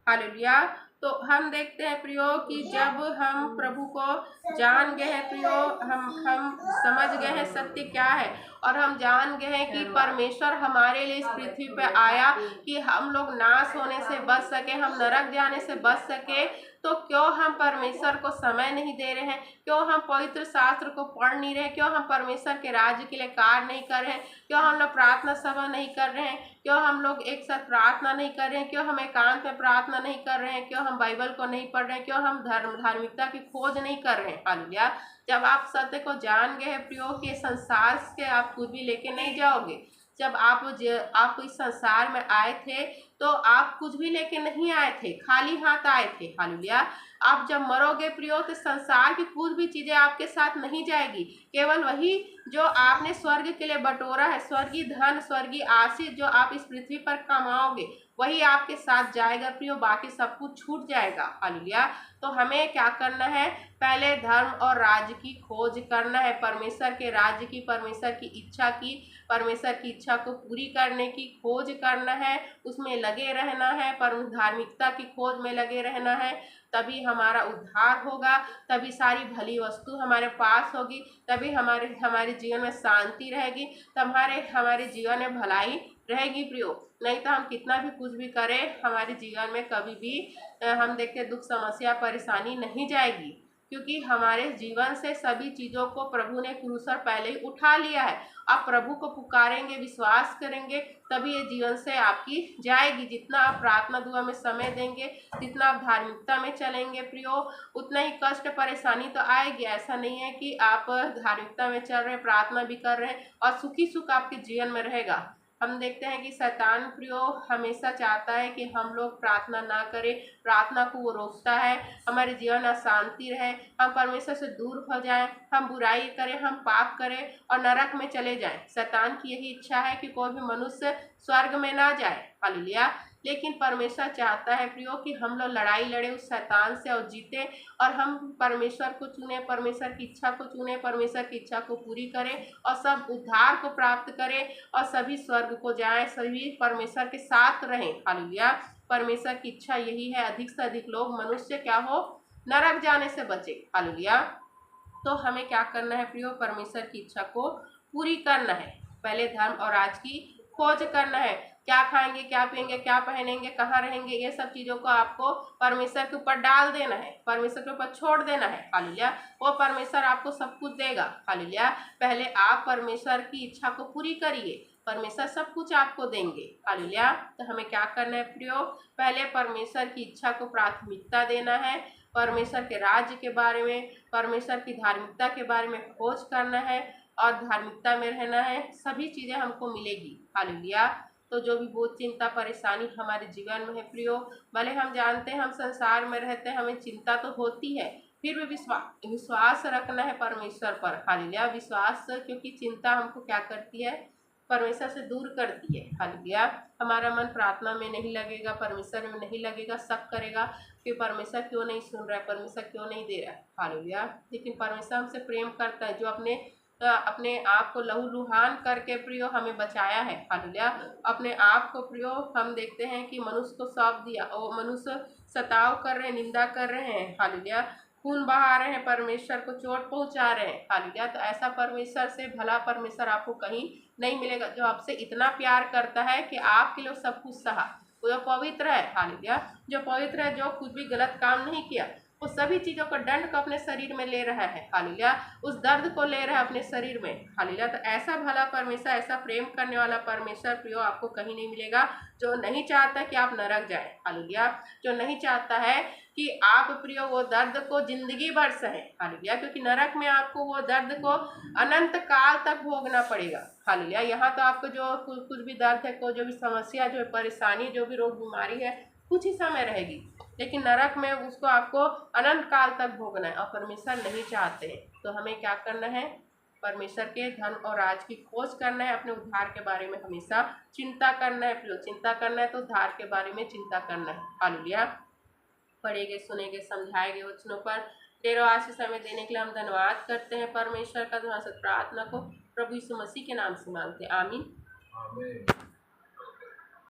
हालेलुया, तो हम देखते हैं प्रियो कि जब हम प्रभु को जान गए हैं प्रियो, हम समझ गए हैं सत्य क्या है और हम जान गए हैं कि परमेश्वर हमारे लिए इस पृथ्वी पे आया कि हम लोग नाश होने से बच सके, हम नरक जाने से बच सके। तो क्यों हम परमेश्वर को समय नहीं दे रहे हैं, क्यों हम पवित्र शास्त्र को पढ़ नहीं रहे, क्यों हम परमेश्वर के राज्य के लिए कार्य नहीं कर रहे हैं, क्यों हम लोग प्रार्थना सभा नहीं कर रहे हैं, क्यों हम लोग एक साथ प्रार्थना नहीं कर रहे हैं, क्यों हम एकांत में प्रार्थना नहीं कर रहे हैं, क्यों हम बाइबल को नहीं पढ़ रहे हैं, क्यों हम धार्मिकता की खोज नहीं कर रहे हैं। हालेलुया। जब आप सत्य को जान गए हैं प्रियो कि संसार के आप कुछ भी लेके नहीं जाओगे। जब आप इस संसार में आए थे तो आप कुछ भी लेके नहीं आए थे, खाली हाथ आए थे। हालेलुया। आप जब मरोगे प्रियो तो संसार की कुछ भी चीजें आपके साथ नहीं जाएगी, केवल वही जो आपने स्वर्ग के लिए बटोरा है, स्वर्गीय धन, स्वर्गीय आशीष जो आप इस पृथ्वी पर कमाओगे वही आपके साथ जाएगा प्रियो, बाकी सब कुछ छूट जाएगा। हालेलुया। तो हमें क्या करना है, पहले धर्म और राज्य की खोज करना है, परमेश्वर के राज्य की, परमेश्वर की इच्छा को पूरी करने की खोज करना है, उसमें लगे रहना है, धार्मिकता की खोज में लगे रहना है। तभी हमारा उद्धार होगा, तभी सारी भली वस्तु हमारे पास होगी, तभी हमारे जीवन में शांति रहेगी, तब हमारे जीवन में भलाई रहेगी प्रियो। नहीं तो हम कितना भी कुछ भी करें, हमारे जीवन में कभी भी हम देखते दुख, समस्या, परेशानी नहीं जाएगी, क्योंकि हमारे जीवन से सभी चीज़ों को प्रभु ने क्रूस पर पहले ही उठा लिया है। आप प्रभु को पुकारेंगे, विश्वास करेंगे, तभी ये जीवन से आपकी जाएगी। जितना आप प्रार्थना दुआ में समय देंगे, जितना आप धार्मिकता में चलेंगे प्रियो, उतना ही कष्ट परेशानी तो आएगी। ऐसा नहीं है कि आप धार्मिकता में चल रहे हैं, प्रार्थना भी कर रहे हैं और सुखी सुख आपके जीवन में रहेगा। हम देखते हैं कि शैतान प्रियो हमेशा चाहता है कि हम लोग प्रार्थना ना करें, प्रार्थना को वो रोकता है, हमारे जीवन में अशांति रहे, हम परमेश्वर से दूर हो जाएं, हम बुराई करें, हम पाप करें और नरक में चले जाएं। शैतान की यही इच्छा है कि कोई भी मनुष्य स्वर्ग में ना जाए। हालेलुया। लेकिन परमेश्वर चाहता है प्रियो कि हम लोग लड़ाई लड़े उस शैतान से और जीते, और हम परमेश्वर को चुने, परमेश्वर की इच्छा को चुने, परमेश्वर की इच्छा को पूरी करें और सब उद्धार को प्राप्त करें और सभी स्वर्ग को जाएं, सभी परमेश्वर के साथ रहें। हालेलुया। परमेश्वर की इच्छा यही है, अधिक से अधिक लोग मनुष्य क्या हो, नरक जाने से बचे। हालेलुया। तो हमें क्या करना है प्रियो, परमेश्वर की इच्छा को पूरी करना है, पहले धर्म और राज की खोज करना है। क्या खाएंगे, क्या पिएंगे, क्या पहनेंगे, कहाँ रहेंगे, ये सब चीज़ों को आपको परमेश्वर के ऊपर डाल देना है, परमेश्वर के ऊपर छोड़ देना है। हालेलुया। वो परमेश्वर आपको सब कुछ देगा। हालेलुया। पहले आप परमेश्वर की इच्छा को पूरी करिए, परमेश्वर सब कुछ आपको देंगे। हालेलुया। तो हमें क्या करना है प्रियो, पहले परमेश्वर की इच्छा को प्राथमिकता देना है, परमेश्वर के राज्य के बारे में, परमेश्वर की धार्मिकता के बारे में खोज करना है और धार्मिकता में रहना है, सभी चीज़ें हमको मिलेगी। हालेलुया। तो जो भी बोझ, चिंता, परेशानी हमारे जीवन में है प्रियो, भले हम जानते हैं हम संसार में रहते हैं, हमें चिंता तो होती है, फिर भी विश्वास रखना है परमेश्वर पर। हालेलुया। विश्वास, क्योंकि चिंता हमको क्या करती है, परमेश्वर से दूर करती है। हालेलुया। हमारा मन प्रार्थना में नहीं लगेगा, परमेश्वर में नहीं लगेगा, शक करेगा कि परमेश्वर क्यों नहीं सुन रहा है, परमेश्वर क्यों नहीं दे रहा है। हालेलुया। लेकिन परमेश्वर हमसे प्रेम करता है, जो अपने आप को लहू लुहान करके प्रियो हमें बचाया है। हालेलुया। अपने आप को प्रियो हम देखते हैं कि मनुष्य को सौंप दिया, और मनुष्य सताव कर रहे हैं, निंदा कर रहे हैं। हालेलुया। खून बहा रहे हैं, परमेश्वर को चोट पहुंचा रहे हैं। हालेलुया। तो ऐसा परमेश्वर से भला परमेश्वर आपको कहीं नहीं मिलेगा जो आपसे इतना प्यार करता है कि आपके लिए सब कुछ सहा। वो जो पवित्र है, हालेलुया, जो पवित्र है, जो कुछ भी गलत काम नहीं किया, वो सभी चीज़ों को दंड को अपने शरीर में ले रहा है, हालेलुया, उस दर्द को ले रहा है अपने शरीर में, हालेलुया। तो ऐसा भला परमेश्वर, ऐसा प्रेम करने वाला परमेश्वर प्रियो आपको कहीं नहीं मिलेगा, जो नहीं चाहता कि आप नरक जाए, हालेलुया, जो नहीं चाहता है कि आप प्रियो वो दर्द को जिंदगी भर सहे, हालेलुया, क्योंकि नरक में आपको वो दर्द को अनंत काल तक भोगना पड़ेगा, हालेलुया। यहाँ तो आपको जो कुछ भी दर्द है, को जो भी समस्या, जो परेशानी, जो भी रोग बीमारी है, कुछ ही समय रहेगी, लेकिन नरक में उसको आपको अनंत काल तक भोगना है, और परमेश्वर नहीं चाहते हैं। तो हमें क्या करना है? परमेश्वर के धन और राज की खोज करना है, अपने उद्धार के बारे में हमेशा चिंता करना है। प्रियो, चिंता करना है तो उद्धार के बारे में चिंता करना है, हालेलुया। पढ़ेंगे, सुनेंगे, समझाए गए वचनों पर देर आज से समय देने के लिए हम धन्यवाद करते हैं परमेश्वर का। प्रार्थना को प्रभु यीशु मसीह के नाम से मांगते हैं, आमीन।